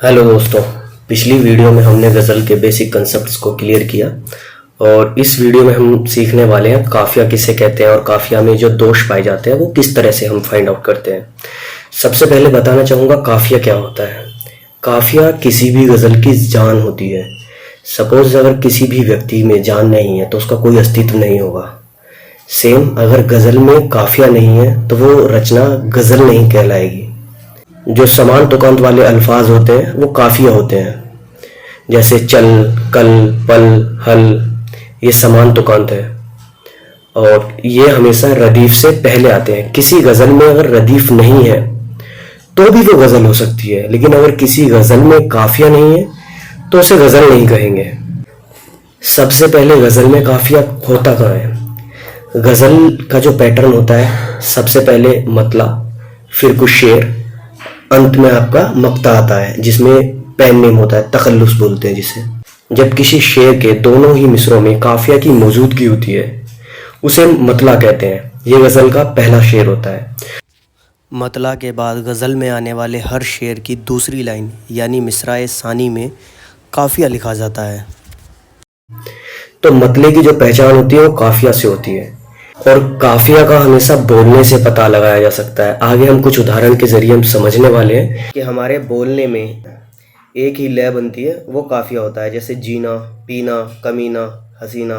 Hello दोस्तों। पिछली video में हमने गज़ल के बेसिक कंसेप्ट्स को क्लियर किया और इस वीडियो में हम सीखने वाले हैं काफिया किसे कहते हैं और काफिया में जो दोष पाए जाते हैं वो किस तरह से हम फाइंड आउट करते हैं। सबसे पहले बताना चाहूँगा काफिया क्या होता है। काफिया किसी भी गज़ल की जान होती है। सपोज अगर किसी भी व्यक्ति में जान नहीं है तो उसका कोई अस्तित्व नहीं होगा। सेम अगर गज़ल में काफिया नहीं है तो वो रचना गज़ल नहीं कहलाएगी। जो समान तुकांत वाले अल्फाज होते हैं वो काफिया होते हैं, जैसे चल, कल, पल, हल, ये समान तुकांत है और ये हमेशा रदीफ से पहले आते हैं। किसी गज़ल में अगर रदीफ नहीं है तो भी वो गज़ल हो सकती है, लेकिन अगर किसी गज़ल में काफिया नहीं है तो उसे गज़ल नहीं कहेंगे। सबसे पहले गज़ल में काफिया होता कहाँ है? गज़ल का जो पैटर्न होता है, सबसे पहले मतला, फिर कुछ शेर, अंत में आपका मक्ता आता है जिसमें पेन नेम होता है, तखल्लुस बोलते हैं जिसे। जब किसी शेर के दोनों ही मिसरों में काफिया की मौजूदगी होती है उसे मतला कहते हैं। ये गज़ल का पहला शेर होता है। मतला के बाद गज़ल में आने वाले हर शेर की दूसरी लाइन यानी मिसराए सानी में काफिया लिखा जाता है। तो मतले की जो पहचान होती है वो काफिया से होती है और काफिया का हमेशा बोलने से पता लगाया जा सकता है। आगे हम कुछ उदाहरण के जरिए हम समझने वाले हैं कि हमारे बोलने में एक ही लय बनती है, वो काफिया होता है। जैसे जीना, पीना, कमीना, हसीना,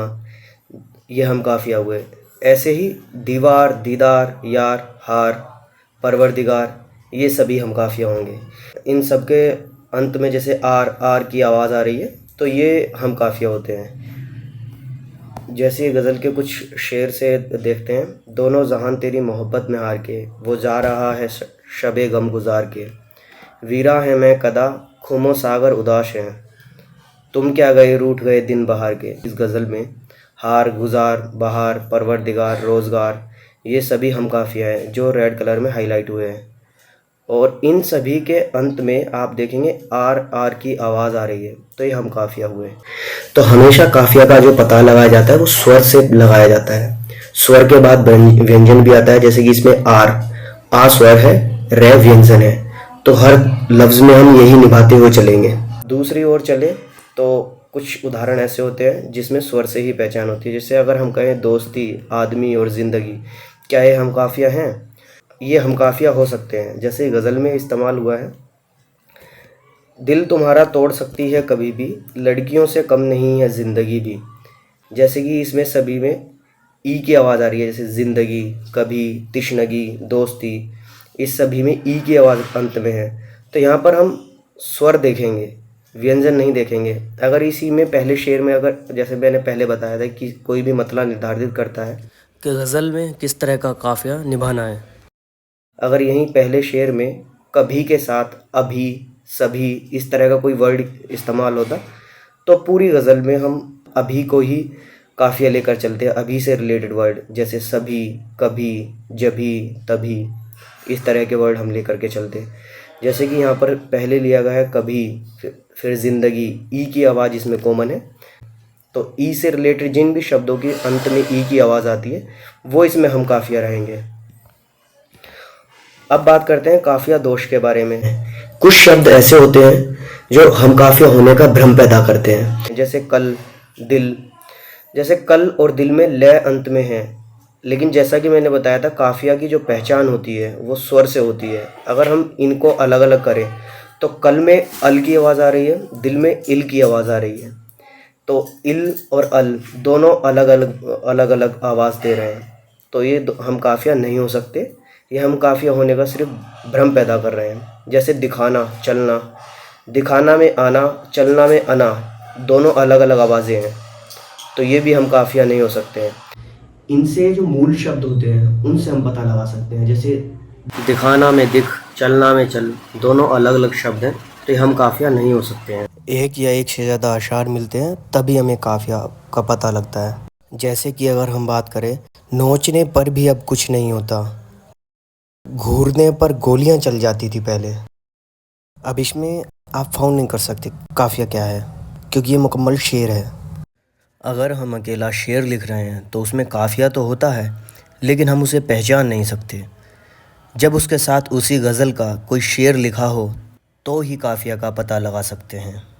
ये हम काफिया हुए। ऐसे ही दीवार, दीदार, यार, हार, परवरदिगार, ये सभी हम काफिया होंगे। इन सब के अंत में जैसे आर की आवाज़ आ रही है तो ये हम काफिया होते हैं। जैसे गज़ल के कुछ शेर से देखते हैं। दोनों जहान तेरी मोहब्बत में हार के, वो जा रहा है शबे गम गुजार के, वीरा है मैं कदा, खुमो सागर उदास हैं, तुम क्या गए रूठ गए दिन बहार के। इस गज़ल में हार, गुजार, बहार, परवरदिगार, रोज़गार, ये सभी हम काफिया हैं जो रेड कलर में हाईलाइट हुए हैं। और इन सभी के अंत में आप देखेंगे आर की आवाज़ आ रही है तो ये हम काफिया हुए। तो हमेशा काफिया का जो पता लगाया जाता है वो स्वर से लगाया जाता है। स्वर के बाद व्यंजन भी आता है, जैसे कि इसमें आ स्वर है, रे व्यंजन है, तो हर लफ्ज़ में हम यही निभाते हुए चलेंगे। दूसरी ओर चले तो कुछ उदाहरण ऐसे होते हैं जिसमें स्वर से ही पहचान होती है। जैसे अगर हम कहें दोस्ती, आदमी और ज़िंदगी, क्या ये हम काफिया हैं? ये हम काफिया हो सकते हैं। जैसे गज़ल में इस्तेमाल हुआ है, दिल तुम्हारा तोड़ सकती है कभी भी, लड़कियों से कम नहीं है ज़िंदगी भी। जैसे कि इसमें सभी में ई की आवाज़ आ रही है, जैसे ज़िंदगी, कभी, तिश्नगी, दोस्ती, इस सभी में ई की आवाज़ अंत में है। तो यहाँ पर हम स्वर देखेंगे, व्यंजन नहीं देखेंगे। अगर इसी में पहले शेर में, अगर जैसे मैंने पहले बताया था कि कोई भी मतला निर्धारित करता है कि गज़ल में किस तरह का काफिया निभाना है। अगर यहीं पहले शेर में कभी के साथ अभी, सभी, इस तरह का कोई वर्ड इस्तेमाल होता तो पूरी गज़ल में हम अभी को ही काफिया लेकर चलते हैं। अभी से रिलेटेड वर्ड जैसे सभी, कभी, जभी, तभी, इस तरह के वर्ड हम लेकर के चलते हैं। जैसे कि यहाँ पर पहले लिया गया है कभी, फिर ज़िंदगी, ई की आवाज़ इसमें कॉमन है, तो ई से रिलेटेड जिन भी शब्दों के अंत में ई की आवाज़ आती है वो इसमें हम काफिया रहेंगे। अब बात करते हैं काफिया दोष के बारे में। कुछ शब्द ऐसे होते हैं जो हम काफिया होने का भ्रम पैदा करते हैं, जैसे कल, दिल। जैसे कल और दिल में लय अंत में है, लेकिन जैसा कि मैंने बताया था काफिया की जो पहचान होती है वो स्वर से होती है। अगर हम इनको अलग अलग करें तो कल में अल की आवाज़ आ रही है, दिल में इल की आवाज़ आ रही है, तो इल और अल दोनों अलग अलग आवाज़ दे रहे हैं, तो ये हम काफिया नहीं हो सकते। ये हम काफिया होने का सिर्फ भ्रम पैदा कर रहे हैं। जैसे दिखाना, चलना, दिखाना में आना, चलना में अना, दोनों अलग अलग आवाज़ें हैं, तो ये भी हम काफिया नहीं हो सकते हैं। इनसे जो मूल शब्द होते हैं उनसे हम पता लगा सकते हैं। जैसे दिखाना में दिख, चलना में चल, दोनों अलग अलग शब्द हैं, तो ये हम काफिया नहीं हो सकते हैं। एक या एक से ज़्यादा अशार मिलते हैं तभी हमें काफिया का पता लगता है। जैसे कि अगर हम बात करें, नोचने पर भी अब कुछ नहीं होता, घूरने पर गोलियां चल जाती थी पहले। अब इसमें आप फाउंड नहीं कर सकते काफिया क्या है, क्योंकि ये मुकम्मल शेर है। अगर हम अकेला शेर लिख रहे हैं तो उसमें काफिया तो होता है, लेकिन हम उसे पहचान नहीं सकते। जब उसके साथ उसी गज़ल का कोई शेर लिखा हो तो ही काफिया का पता लगा सकते हैं।